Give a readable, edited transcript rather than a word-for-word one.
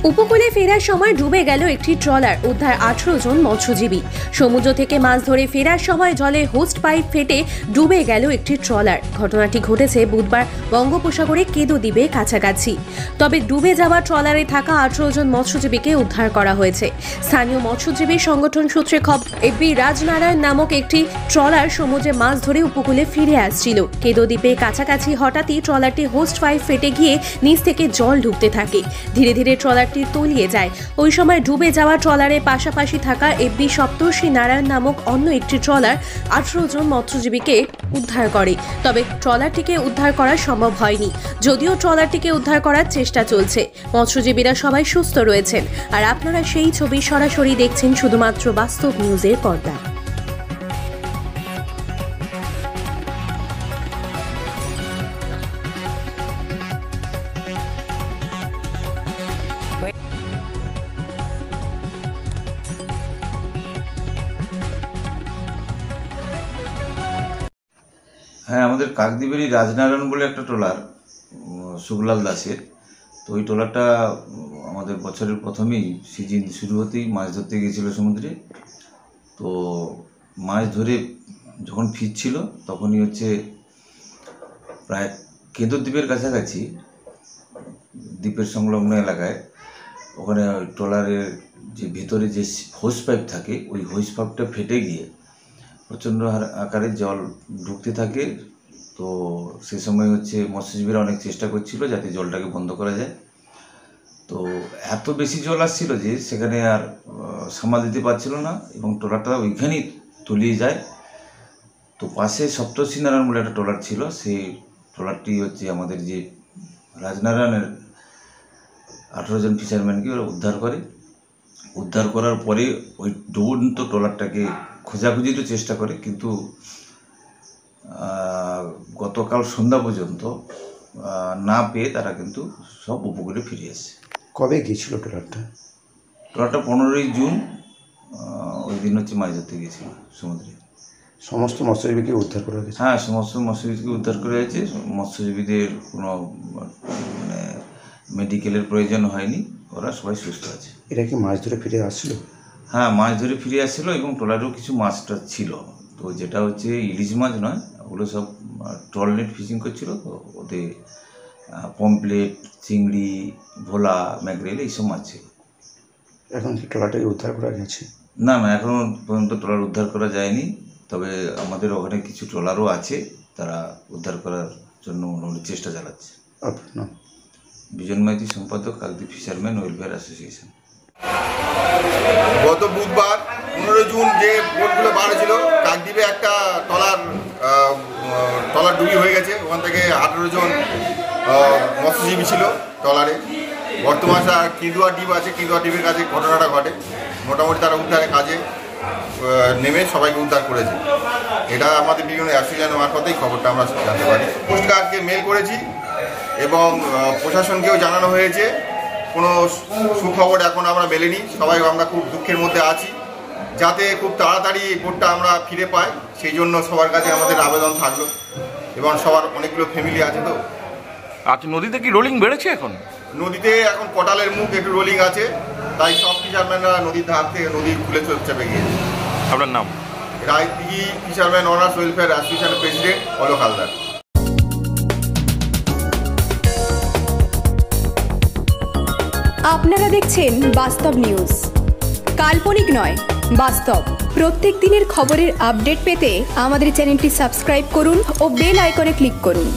উপকূলে ফেরার সময় ডুবে গেল একটি ট্রলার, উদ্ধার 18 জন মৎস্যজীবী। সমুদ্র থেকে মাছ ধরে ফেরার সময় জলে হোস্ট পাইপ ফেটে ডুবে গেল একটি ট্রলার। ঘটনাটি ঘটেছে বুধবার বঙ্গোপসাগরে কেদো দ্বীপের কাছাকাছি। তবে ডুবে যাওয়া ট্রলারে থাকা 18 জন মৎস্যজীবীকে উদ্ধার করা হয়েছে। স্থানীয় মৎস্যজীবী সংগঠন সূত্রে খবর, এপি রাজনারায়ণ নামক একটি ট্রলার সমুদ্রে মাছ ধরে উপকূলে ফিরে আসছিল। কেদো দ্বীপের কাছাকাছি হঠাৎই ট্রলারটি হোস্ট পাইপ ফেটে গিয়ে নিচ থেকে জল ঢুকতে থাকে। ধীরে ধীরে ট্রলার তলিয়ে যায়। ওই সময় ডুবে যাওয়া ট্রলারের পাশাপাশি থাকা এপি সপ্তর্ষি নারায়ণ নামক অন্য একটি ট্রলার 18 জন মৎস্যজীবীকে উদ্ধার করে। তবে ট্রলারটিকে উদ্ধার করা সম্ভব হয়নি, যদিও ট্রলারটিকে উদ্ধার করার চেষ্টা চলছে। মৎস্যজীবীরা সবাই সুস্থ রয়েছেন। আর আপনারা সেই ছবি সরাসরি দেখছেন শুধুমাত্র বাস্তব নিউজের পর্দায়। হ্যাঁ, আমাদের কাকদ্বীপেরই রাজনারায়ণ বলে একটা ট্রলার, সুখলাল দাসের। তো ওই ট্রলারটা আমাদের বছরের প্রথমেই সিজন শুরু হতেই মাছ ধরতে গিয়েছিল সমুদ্রে। তো মাছ ধরে যখন ফিরছিল তখনই প্রায় কেদো দ্বীপের কাছাকাছি দ্বীপের সংলগ্ন এলাকায় ওখানে ট্রলারের যে ভেতরে যে হোস পাইপ থাকে ওই হোস পাইপটা ফেটে গিয়ে প্রচণ্ড আকারে জল ঢুকতে থাকে। তো সে সময় মৎস্যজীবীরা অনেক চেষ্টা করছিল যাতে জলটাকে বন্ধ করা যায়। তো এত বেশি জল আসছিল যে সেখানে আর সামাল দিতে পারছিল না এবং ট্রলারটা ওইখানেই তলিয়ে যায়। তো পাশে সপ্তর্ষি নারায়ণ বলে একটা ট্রলার ছিল, সেই ট্রলারটি আমাদের যে রাজনারায়ণের 18 জন ফিশারম্যানকে ওরা উদ্ধার করার পরে ওই ডুবন্ত ট্রলারটাকে খোঁজাখুঁজির চেষ্টা করে, কিন্তু গতকাল সন্ধ্যা পর্যন্ত না পেয়ে তারা কিন্তু সব উপকূলে ফিরে আসে। কবে গিয়েছিল ট্রলারটা? 15ই জুন, ওই দিন মাছ ধরতে গিয়েছিল সমুদ্রে। সমস্ত মৎস্যজীবীকে উদ্ধার করা হয়েছে? হ্যাঁ, সমস্ত মৎস্যজীবীকে উদ্ধার করা হয়েছে। মৎস্যজীবীদের কোনো মেডিকেলের প্রয়োজন হয়নি, ওরা সবাই সুস্থ আছে। এরা কি মাছ ধরে ফিরে আসছিল? হ্যাঁ, মাছ ধরে ফিরে আসছিল এবং ট্রলারেও কিছু মাছটা ছিল। তো যেটা ইলিশ মাছ নয়, ওগুলো সব ট্রলনেট ফিশিং করছিল। তো ওদের পমপ্লেট, চিংড়ি, ভোলা, ম্যাকরেল এইসব মাছ ছিল। এখন কি ট্রলারটাকে উদ্ধার করা গেছে? না, এখন পর্যন্ত ট্রলার উদ্ধার করা যায়নি। তবে আমাদের ওখানে কিছু ট্রলারও আছে, তারা উদ্ধার করার জন্য চেষ্টা চালাচ্ছে। আপনার বিজন মাইতি, সম্পাদক, কাকদ্বীপ ফিশারম্যান ওয়েলফেয়ার অ্যাসোসিয়েশন। গত বুধবার 15 জুন যে বোটগুলো বার ছিল, কাকদ্বীপে একটা ট্রলার ডুবি হয়ে গেছে। ওখান থেকে 18 জন মৎস্যজীবী ছিল ট্রলারে। বর্তমানে কিদুয়া দ্বীপ আছে, কিদুয়া দ্বীপের কাছে ঘটনাটা ঘটে। মোটামুটি তারা উদ্ধারের কাজে নেমে সবাইকে উদ্ধার করেছে। এটা আমাদের বিভিন্ন অ্যাসোসিয়েশনের মারফতেই খবরটা আমরা জানতে পারি। কোস্টগার্ডকে মেল করেছি এবং প্রশাসনকেও জানানো হয়েছে। কোনো সুখবর এখন আমরা মেলেনি। সবাই আমরা খুব দুঃখের মধ্যে আছি, যাতে খুব তাড়াতাড়ি বোটটা আমরা ফিরে পাই, সেই জন্য সবার কাছে আমাদের আবেদন থাকলো। এবং সবার অনেকগুলো ফ্যামিলি আছে। তো আচ্ছা, নদীতে কি রোলিং বেড়েছে? এখন নদীতে এখন কটালের মুখ একটু রোলিং আছে, তাই সব ফিশারম্যানরা নদীর ধার থেকে নদী খুলে চেপে গিয়েছে। আপনার নাম? রায়দিঘি ফিশারম্যান অনার্স ওয়েলফেয়ার অ্যাসোসিয়েশনের প্রেসিডেন্ট অলোক হালদার। আপনারা দেখছেন বাস্তব নিউজ, কাল্পনিক নয়, বাস্তব। প্রত্যেক দিনের খবরের আপডেট পেতে আমাদের চ্যানেলটি সাবস্ক্রাইব করুন ও বেল আইকনে ক্লিক করুন।